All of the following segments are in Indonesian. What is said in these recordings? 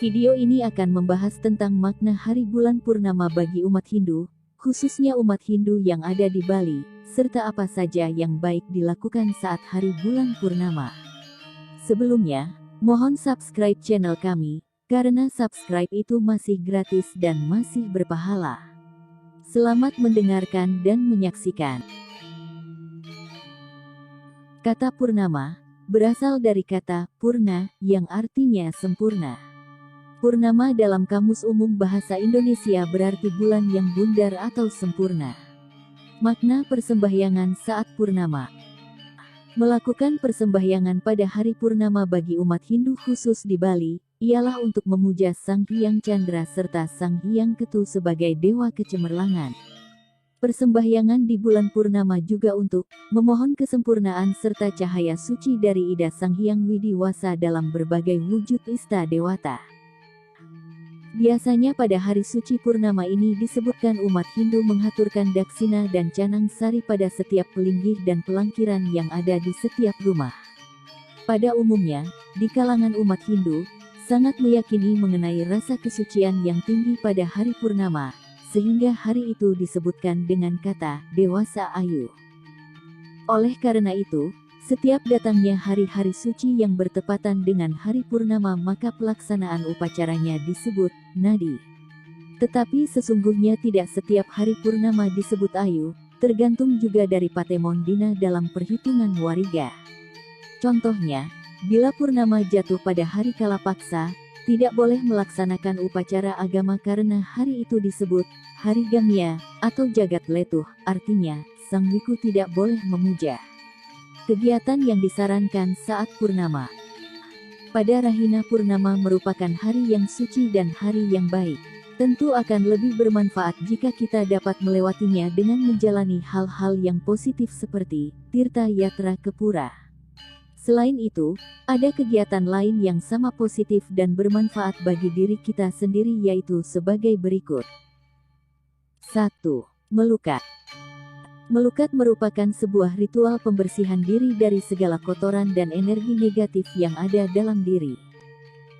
Video ini akan membahas tentang makna hari bulan purnama bagi umat Hindu, khususnya umat Hindu yang ada di Bali, serta apa saja yang baik dilakukan saat hari bulan purnama. Sebelumnya, mohon subscribe channel kami, karena subscribe itu masih gratis dan masih berpahala. Selamat mendengarkan dan menyaksikan. Kata purnama berasal dari kata purna yang artinya sempurna. Purnama dalam Kamus Umum Bahasa Indonesia berarti bulan yang bundar atau sempurna. Makna persembahyangan saat purnama. Melakukan persembahyangan pada hari purnama bagi umat Hindu khusus di Bali, ialah untuk memuja Sang Hyang Chandra serta Sang Hyang Ketu sebagai dewa kecemerlangan. Persembahyangan di bulan purnama juga untuk memohon kesempurnaan serta cahaya suci dari ida Sang Hyang Widiwasa dalam berbagai wujud ista dewata. Biasanya pada hari suci purnama ini disebutkan umat Hindu menghaturkan daksina dan canang sari pada setiap pelinggih dan pelangkiran yang ada di setiap rumah. Pada umumnya, di kalangan umat Hindu, sangat meyakini mengenai rasa kesucian yang tinggi pada hari purnama, sehingga hari itu disebutkan dengan kata Dewasa Ayu. Oleh karena itu, setiap datangnya hari-hari suci yang bertepatan dengan hari purnama maka pelaksanaan upacaranya disebut nadi. Tetapi sesungguhnya tidak setiap hari purnama disebut ayu, tergantung juga dari patemon dina dalam perhitungan wariga. Contohnya, bila purnama jatuh pada hari kalapaksa, tidak boleh melaksanakan upacara agama karena hari itu disebut hari gamya atau jagat letuh, artinya sang biku tidak boleh memuja. Kegiatan yang disarankan saat purnama. Pada Rahina Purnama merupakan hari yang suci dan hari yang baik. Tentu akan lebih bermanfaat jika kita dapat melewatinya dengan menjalani hal-hal yang positif seperti Tirta Yatra ke Pura. Selain itu, ada kegiatan lain yang sama positif dan bermanfaat bagi diri kita sendiri yaitu sebagai berikut. 1. Melukat. Melukat merupakan sebuah ritual pembersihan diri dari segala kotoran dan energi negatif yang ada dalam diri.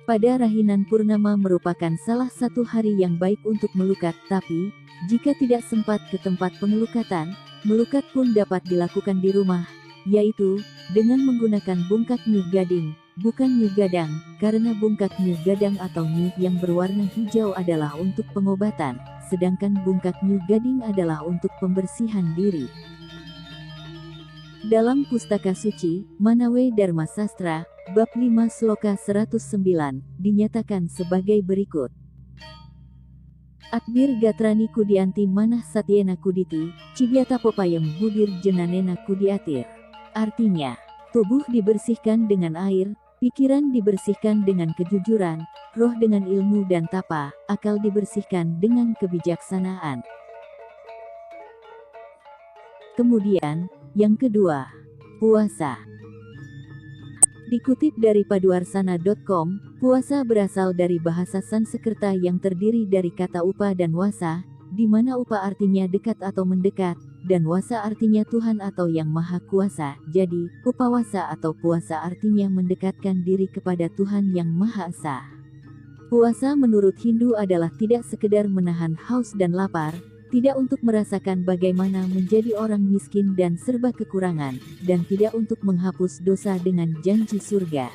Pada Rahinan Purnama merupakan salah satu hari yang baik untuk melukat, tapi jika tidak sempat ke tempat pengelukatan, melukat pun dapat dilakukan di rumah, yaitu dengan menggunakan bungkak nyuh gading, bukan nyuh gadang, karena bungkak nyuh gadang atau nyuh yang berwarna hijau adalah untuk pengobatan, sedangkan bungkak nyuh gading adalah untuk pembersihan diri. Dalam Pustaka Suci, Manawe Dharma Sastra, Bab 5 Sloka 109, dinyatakan sebagai berikut. Atbir gatrani kudianti manah satyena kuditi, cibyata popayem budir jenanena kudiatir. Artinya, tubuh dibersihkan dengan air, pikiran dibersihkan dengan kejujuran, roh dengan ilmu dan tapa, akal dibersihkan dengan kebijaksanaan. Kemudian, yang kedua, puasa. Dikutip dari paduarsana.com, puasa berasal dari bahasa Sanskerta yang terdiri dari kata upa dan wasa, di mana upa artinya dekat atau mendekat, dan wasa artinya Tuhan atau yang Maha Kuasa. Jadi, upawasa atau puasa artinya mendekatkan diri kepada Tuhan yang Maha Esa. Puasa menurut Hindu adalah tidak sekedar menahan haus dan lapar, tidak untuk merasakan bagaimana menjadi orang miskin dan serba kekurangan, dan tidak untuk menghapus dosa dengan janji surga.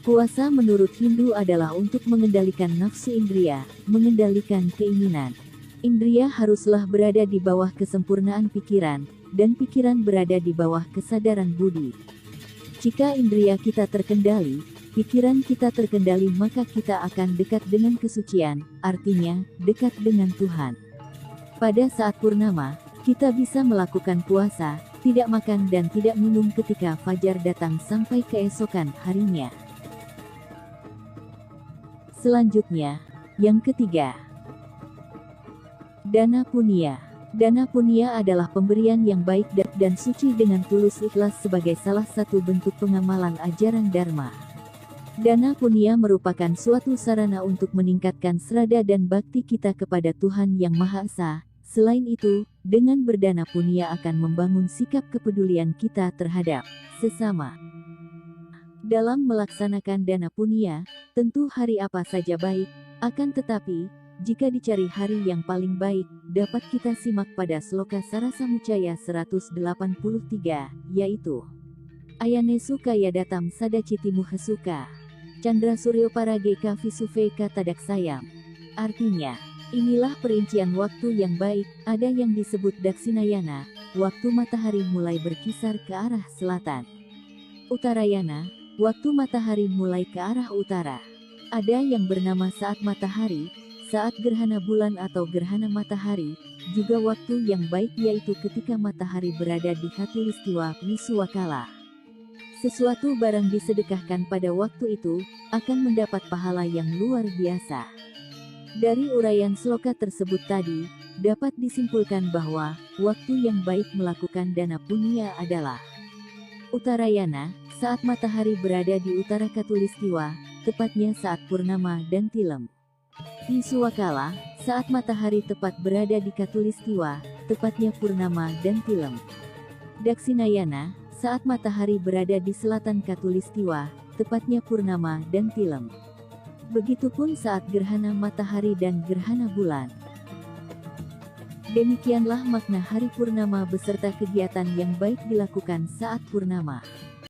Puasa menurut Hindu adalah untuk mengendalikan nafsu indria, mengendalikan keinginan. Indria haruslah berada di bawah kesempurnaan pikiran, dan pikiran berada di bawah kesadaran budi. Jika indria kita terkendali, pikiran kita terkendali maka kita akan dekat dengan kesucian, artinya, dekat dengan Tuhan. Pada saat purnama, kita bisa melakukan puasa, tidak makan dan tidak minum ketika fajar datang sampai keesokan harinya. Selanjutnya, yang ketiga. Dana Punya. Dana Punya adalah pemberian yang baik dan suci dengan tulus ikhlas sebagai salah satu bentuk pengamalan ajaran Dharma. Dana Punya merupakan suatu sarana untuk meningkatkan srada dan bakti kita kepada Tuhan Yang Maha Esa. Selain itu, dengan berdana punya akan membangun sikap kepedulian kita terhadap sesama. Dalam melaksanakan dana punya, tentu hari apa saja baik, akan tetapi, jika dicari hari yang paling baik, dapat kita simak pada Sloka Sarasamucaya 183, yaitu Ayanesu kaya datam sadacitimu hesuka. Chandra Suryo Parageka Visuveka Tadaksayam. Artinya, inilah perincian waktu yang baik, ada yang disebut Daksinayana, waktu matahari mulai berkisar ke arah selatan. Uttarayana, waktu matahari mulai ke arah utara. Ada yang bernama saat matahari, saat gerhana bulan atau gerhana matahari, juga waktu yang baik yaitu ketika matahari berada di khatulistiwa Wisuwakala. Sesuatu barang disedekahkan pada waktu itu, akan mendapat pahala yang luar biasa. Dari uraian sloka tersebut tadi, dapat disimpulkan bahwa, waktu yang baik melakukan dana punya adalah Uttarayana, saat matahari berada di utara khatulistiwa, tepatnya saat purnama dan tilem. Wisuwakala, saat matahari tepat berada di khatulistiwa, tepatnya purnama dan tilem. Daksinayana, saat matahari berada di selatan khatulistiwa, tepatnya purnama dan tilem. Begitupun saat gerhana matahari dan gerhana bulan. Demikianlah makna hari purnama beserta kegiatan yang baik dilakukan saat purnama.